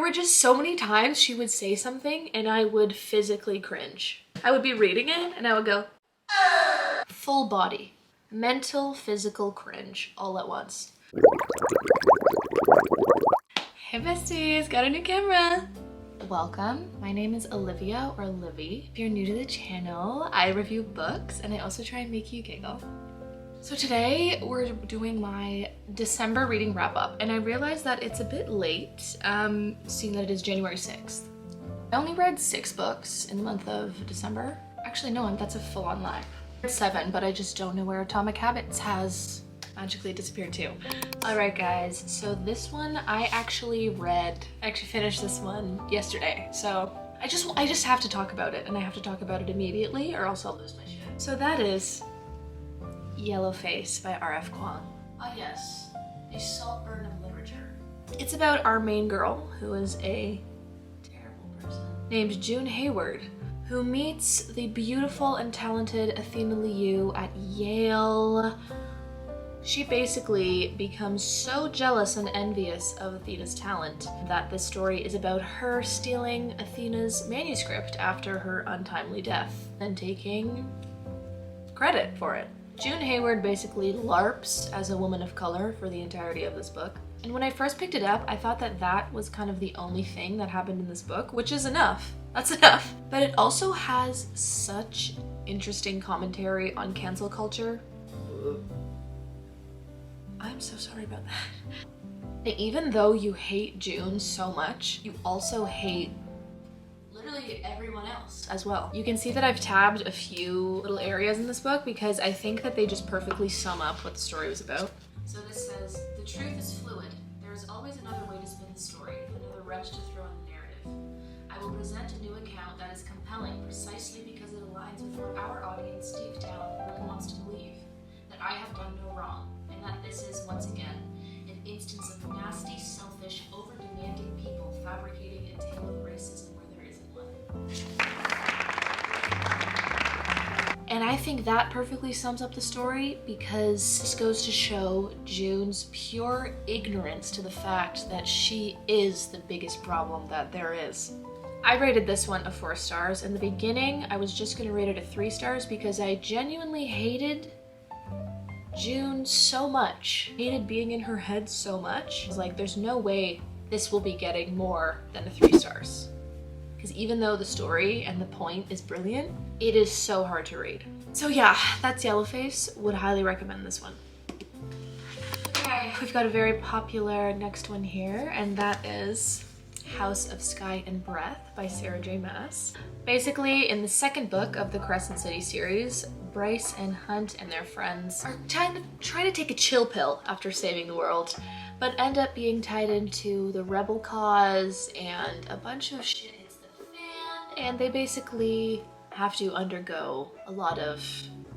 were just so many times she would say something and I would physically cringe. I would be reading it and I would go, full body. Mental, physical cringe all at once. Hey besties, got a new camera. Welcome, my name is Olivia or Livy. If you're new to the channel, I review books and I also try and make you giggle. So today we're doing my December reading wrap up and I realized that it's a bit late, seeing that it is January 6th. I only read 6 books in the month of December. Actually no, that's a full-on lie. 7, but I just don't know where Atomic Habits has magically disappeared too. Alright guys, so this one I actually finished this one yesterday. So I just have to talk about it and I have to talk about it immediately or else I'll lose my shit. So that is Yellowface by R.F. Kuang. Ah yes, a Saltburn of literature. It's about our main girl, who is a terrible person, named June Hayward, who meets the beautiful and talented Athena Liu at Yale. She basically becomes so jealous and envious of Athena's talent that this story is about her stealing Athena's manuscript after her untimely death and taking credit for it. June Hayward basically LARPs as a woman of color for the entirety of this book. And when I first picked it up, I thought that that was kind of the only thing that happened in this book, which is enough. That's enough. But it also has such interesting commentary on cancel culture. I'm so sorry about that. And even though you hate June so much, you also hate literally everyone else as well. You can see that I've tabbed a few little areas in this book because I think that they just perfectly sum up what the story was about. So this says, the truth is fluid. There is always another way to spin the story, another wrench to throw in the narrative. I will present a new account that is compelling precisely because it aligns with what our audience deep down really wants to believe, that I have done no wrong, and that this is, once again, an instance of nasty, selfish, over-demanding people fabricating a tale of racism where there isn't one. And I think that perfectly sums up the story because this goes to show June's pure ignorance to the fact that she is the biggest problem that there is. I rated this one a 4 stars. In the beginning, I was just gonna rate it a 3 stars because I genuinely hated June so much. Hated being in her head so much. I was like, there's no way this will be getting more than a 3 stars. Because even though the story and the point is brilliant, it is so hard to read. So yeah, that's Yellowface. Would highly recommend this one. Okay, we've got a very popular next one here, and that is House of Sky and Breath by Sarah J. Maas. Basically, in the second book of the Crescent City series, Bryce and Hunt and their friends are trying to take a chill pill after saving the world, but end up being tied into the rebel cause and a bunch of shit hits the fan, and they basically have to undergo a lot of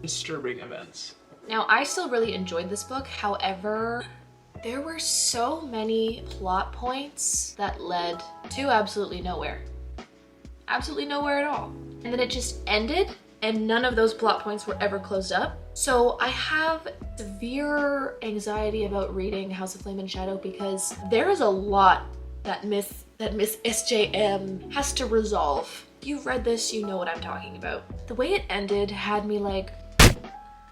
disturbing events. Now, I still really enjoyed this book, however, there were so many plot points that led to absolutely nowhere. Absolutely nowhere at all. And then it just ended and none of those plot points were ever closed up. So I have severe anxiety about reading House of Flame and Shadow because there is a lot that Miss SJM has to resolve. You've read this, you know what I'm talking about. The way it ended had me like,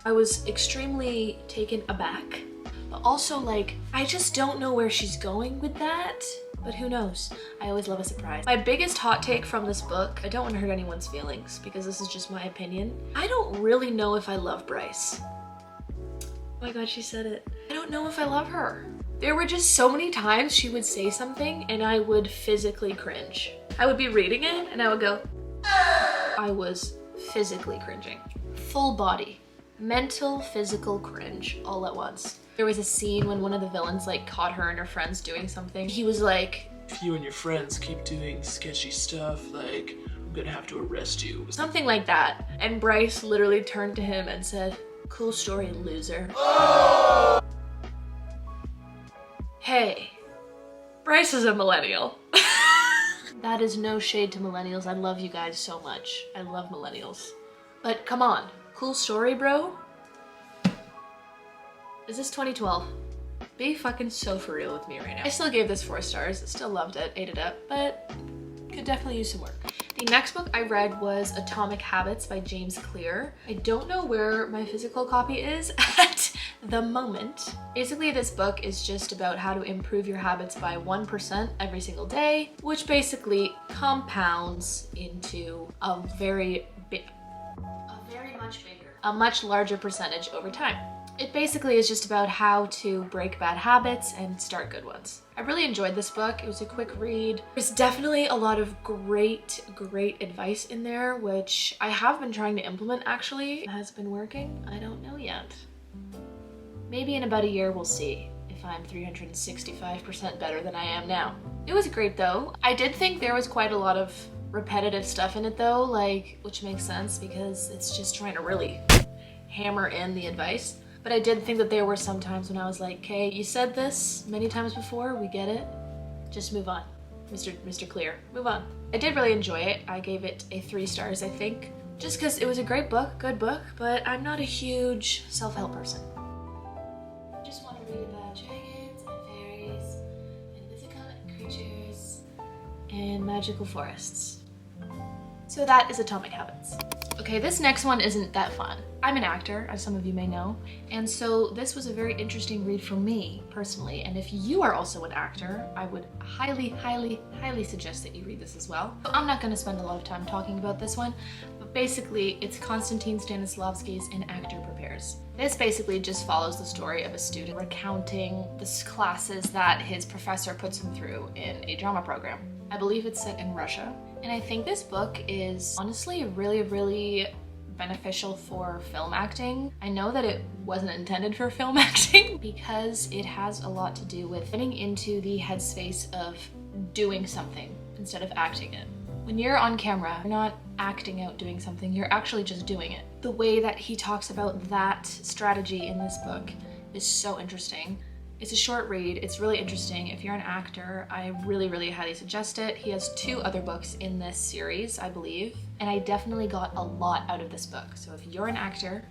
I was extremely taken aback. But also like, I just don't know where she's going with that, but who knows? I always love a surprise. My biggest hot take from this book, I don't want to hurt anyone's feelings because this is just my opinion. I don't really know if I love Bryce. Oh my god, she said it. I don't know if I love her. There were just so many times she would say something and I would physically cringe. I would be reading it and I would go, I was physically cringing. Full body. Mental, physical cringe all at once. There was a scene when one of the villains like caught her and her friends doing something. He was like, if you and your friends keep doing sketchy stuff, like, I'm gonna have to arrest you. Something like that. And Bryce literally turned to him and said, cool story, loser. Hey, Bryce is a millennial. That is no shade to millennials. I love you guys so much. I love millennials. But come on, cool story, bro? Is this 2012? Be fucking so for real with me right now. I still gave this 4 stars, still loved it, ate it up, but could definitely use some work. The next book I read was Atomic Habits by James Clear. I don't know where my physical copy is at the moment. Basically, this book is just about how to improve your habits by 1% every single day, which basically compounds into a much larger percentage over time. It basically is just about how to break bad habits and start good ones. I really enjoyed this book. It was a quick read. There's definitely a lot of great advice in there, which I have been trying to implement actually. Has it been working? I don't know yet. Maybe in about a year we'll see if I'm 365% better than I am now. It was great though. I did think there was quite a lot of repetitive stuff in it though, like, which makes sense because it's just trying to really hammer in the advice. But I did think that there were some times when I was like, okay, you said this many times before, we get it. Just move on, Mr. Clear, move on. I did really enjoy it. I gave it a 3 stars, I think. Just because it was a great book, good book, but I'm not a huge self-help person. I just want to read about dragons and fairies and mythical creatures and magical forests. So that is Atomic Habits. Okay, this next one isn't that fun. I'm an actor, as some of you may know, and so this was a very interesting read for me, personally, and if you are also an actor, I would highly suggest that you read this as well. I'm not going to spend a lot of time talking about this one, but basically it's Konstantin Stanislavski's An Actor Prepares. This basically just follows the story of a student recounting the classes that his professor puts him through in a drama program. I believe it's set in Russia. And I think this book is honestly really beneficial for film acting. I know that it wasn't intended for film acting because it has a lot to do with getting into the headspace of doing something instead of acting it. When you're on camera, you're not acting out doing something, you're actually just doing it. The way that he talks about that strategy in this book is so interesting. It's a short read, it's really interesting. If you're an actor, I really highly suggest it. He has 2 other books in this series, I believe, and I definitely got a lot out of this book. So if you're an actor,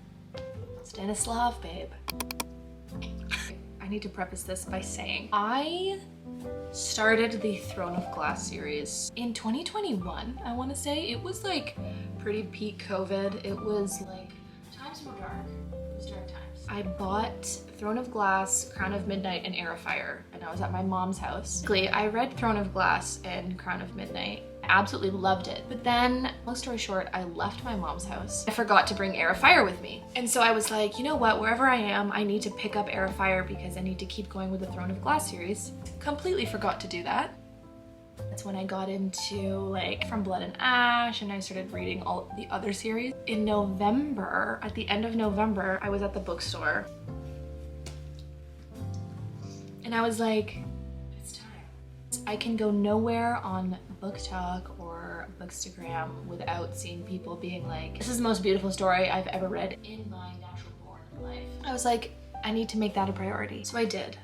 Stanislav, babe. I need to preface this by saying, I started the Throne of Glass series in 2021, I want to say. It was like pretty peak COVID. It was like, times were dark. It was dark times. I bought Throne of Glass, Crown of Midnight, and Heir of Fire, and I was at my mom's house. Basically, I read Throne of Glass and Crown of Midnight. I absolutely loved it. But then, long story short, I left my mom's house. I forgot to bring Heir of Fire with me. And so I was like, you know what, wherever I am, I need to pick up Heir of Fire because I need to keep going with the Throne of Glass series. Completely forgot to do that. That's when I got into like From Blood and Ash, and I started reading all the other series. In November, at the end of November, I was at the bookstore and I was like, it's time. I can go nowhere on BookTok or Bookstagram without seeing people being like, this is the most beautiful story I've ever read in my natural born life. I was like, I need to make that a priority. So I did.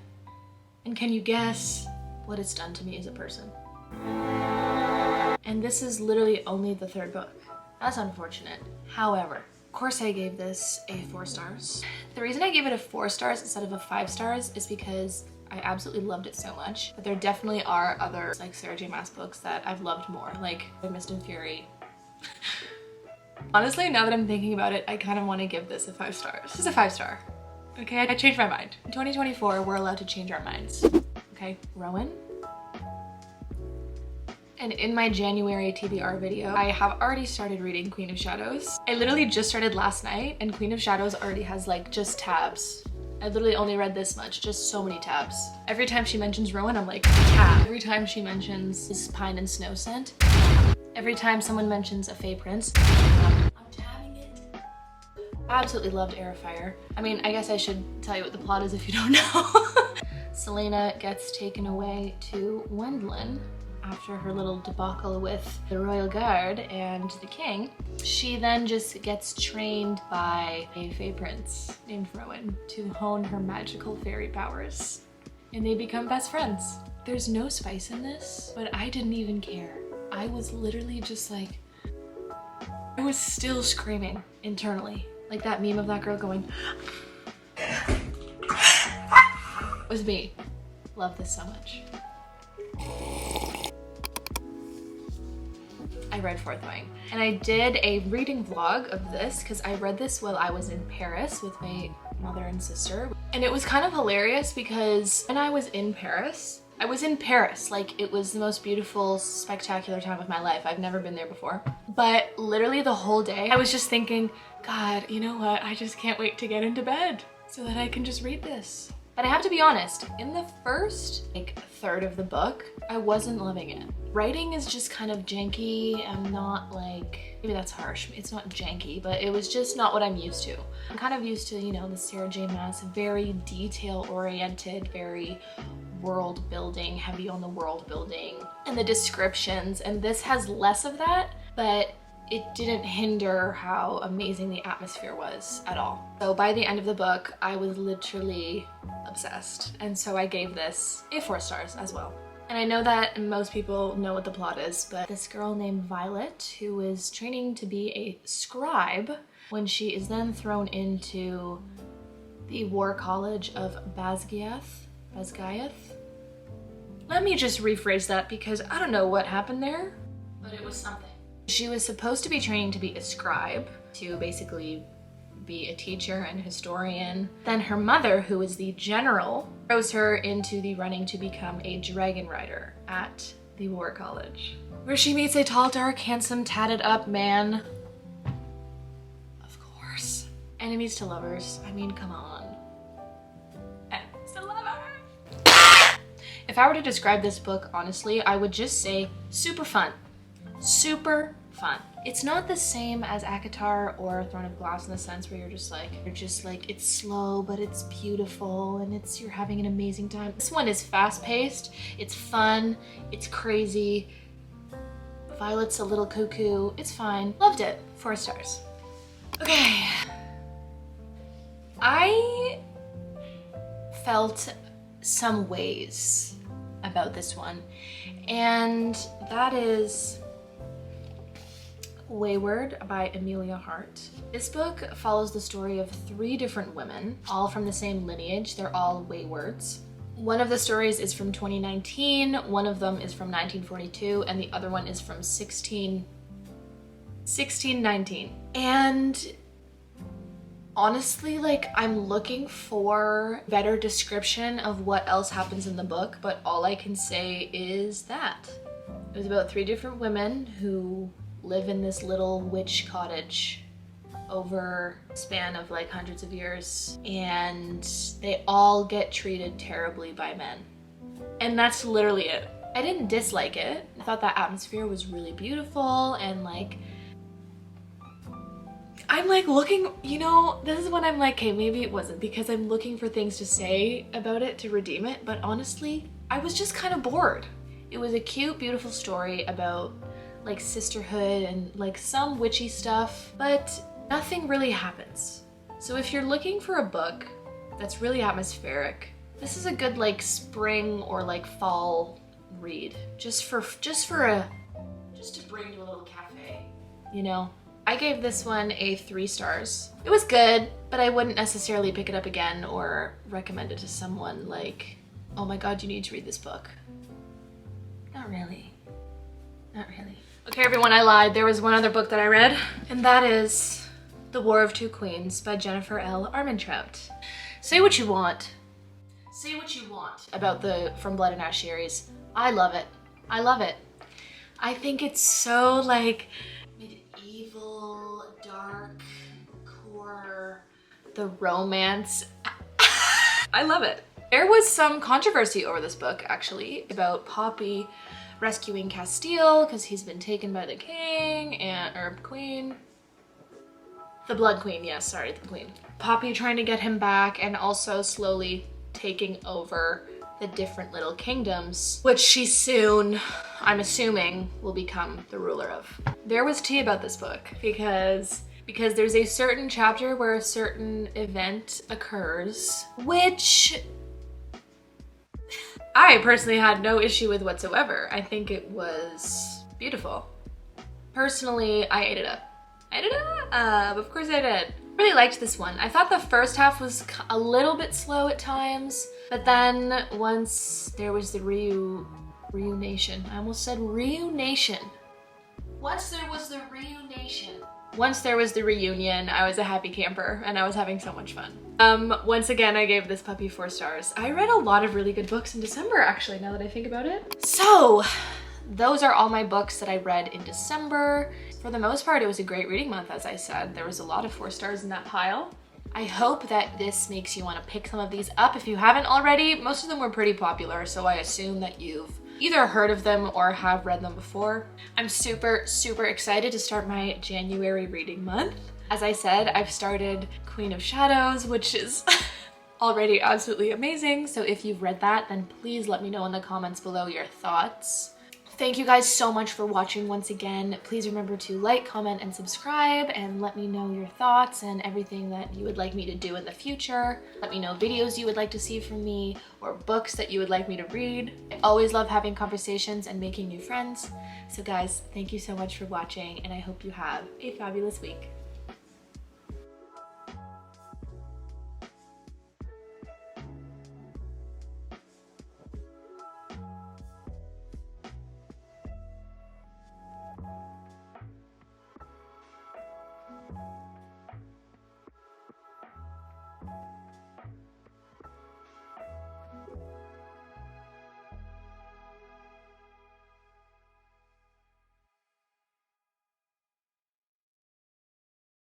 And can you guess what it's done to me as a person? And this is literally only the 3rd book. That's unfortunate. However, of course I gave this a 4 stars. The reason I gave it a 4 stars instead of a 5 stars is because I absolutely loved it so much. But there definitely are other like Sarah J Maas books that I've loved more, like Mist and Fury. Honestly, now that I'm thinking about it, I kind of want to give this a 5 stars. This is a 5 star. Okay, I changed my mind. In 2024, we're allowed to change our minds. Okay, Rowan. And in my January TBR video, I have already started reading Queen of Shadows. I literally just started last night, and Queen of Shadows already has like just tabs. I literally only read this much, just so many tabs. Every time she mentions Rowan, I'm like, tab. Every time she mentions his pine and snow scent, every time someone mentions a Fae Prince, I'm tabbing it. I absolutely loved Heir of Fire. I mean, I guess I should tell you what the plot is if you don't know. Selena gets taken away to Wendlin after her little debacle with the royal guard and the king. She then just gets trained by a Fae Prince named Rowan to hone her magical fairy powers. And they become best friends. There's no spice in this, but I didn't even care. I was literally just like, I was still screaming internally. Like that meme of that girl going, was me. Love this so much. I read Fourth Wing. And I did a reading vlog of this because I read this while I was in Paris with my mother and sister. And it was kind of hilarious because when I was in Paris, like it was the most beautiful, spectacular time of my life. I've never been there before. But literally the whole day, I was just thinking, God, you know what? I just can't wait to get into bed so that I can just read this. But I have to be honest, in the first third of the book, I wasn't loving it. Writing is just kind of janky. I'm not like, maybe that's harsh. It's not janky, but it was just not what I'm used to. I'm kind of used to, you know, the Sarah J. Maas, very detail oriented, very world building, heavy on the world building and the descriptions. And this has less of that, but it didn't hinder how amazing the atmosphere was at all. So by the end of the book, I was literally obsessed. And so I gave this a 4 stars as well. And I know that most people know what the plot is, but this girl named Violet, who is training to be a scribe, when she is then thrown into the War College of Basgiath. Let me just rephrase that because I don't know what happened there, but it was something. She was supposed to be training to be a scribe, to basically be a teacher and historian. Then her mother, who is the general, throws her into the running to become a dragon rider at the War College, where she meets a tall, dark, handsome, tatted up man. Of course. Enemies to lovers. I mean, come on. Enemies to lovers. If I were to describe this book, honestly, I would just say super fun. Super fun. It's not the same as ACOTAR or Throne of Glass in the sense where you're just like, it's slow, but it's beautiful and you're having an amazing time. This one is fast-paced, it's fun, it's crazy. Violet's a little cuckoo, it's fine. Loved it, 4 stars. Okay. I felt some ways about this one, and that is Wayward by Amelia Hart. This book follows the story of 3 different women, all from the same lineage. They're all Waywards. One of the stories is from 2019, one of them is from 1942, and the other one is from 1619. And honestly, like, I'm looking for better description of what else happens in the book, but all I can say is that. It was about 3 different women who live in this little witch cottage over a span of like hundreds of years, and they all get treated terribly by men. And that's literally it. I didn't dislike it. I thought that atmosphere was really beautiful, and like, I'm like looking, you know, this is when I'm like, okay, maybe it wasn't because I'm looking for things to say about it to redeem it, but honestly, I was just kind of bored. It was a cute, beautiful story about like sisterhood and like some witchy stuff, but nothing really happens. So if you're looking for a book that's really atmospheric, this is a good like spring or like fall read, just to bring to a little cafe, you know? I gave this one a 3 stars. It was good, but I wouldn't necessarily pick it up again or recommend it to someone like, oh my God, you need to read this book. Not really. Not really. Okay, everyone, I lied. There was one other book that I read, and that is The War of Two Queens by Jennifer L. Armentrout. Say what you want. Say what you want about the From Blood and Ash series. I love it. I love it. I think it's so like medieval, dark, core, the romance. I love it. There was some controversy over this book, actually, about Poppy rescuing Castile because he's been taken by the king or queen. The Blood Queen, yes, sorry, the queen. Poppy trying to get him back and also slowly taking over the different little kingdoms, which she soon, I'm assuming, will become the ruler of. There was tea about this book because there's a certain chapter where a certain event occurs, which I personally had no issue with whatsoever. I think it was beautiful. Personally, I ate it up. I ate it up, of course I did. Really liked this one. I thought the first half was a little bit slow at times, but then once there was the reunion. I almost said reunion. Once there was the reunion. Once there was the reunion, I was a happy camper and I was having so much fun. Once again, I gave this puppy 4 stars. I read a lot of really good books in December, actually, now that I think about it. So, those are all my books that I read in December. For the most part, it was a great reading month, as I said. There was a lot of 4 stars in that pile. I hope that this makes you want to pick some of these up if you haven't already. Most of them were pretty popular, so I assume that you've either heard of them or have read them before. I'm super, super excited to start my January reading month. As I said, I've started Queen of Shadows, which is already absolutely amazing. So if you've read that, then please let me know in the comments below your thoughts. Thank you guys so much for watching once again. Please remember to like, comment, and subscribe, and let me know your thoughts and everything that you would like me to do in the future. Let me know videos you would like to see from me or books that you would like me to read. I always love having conversations and making new friends. So guys, thank you so much for watching, and I hope you have a fabulous week.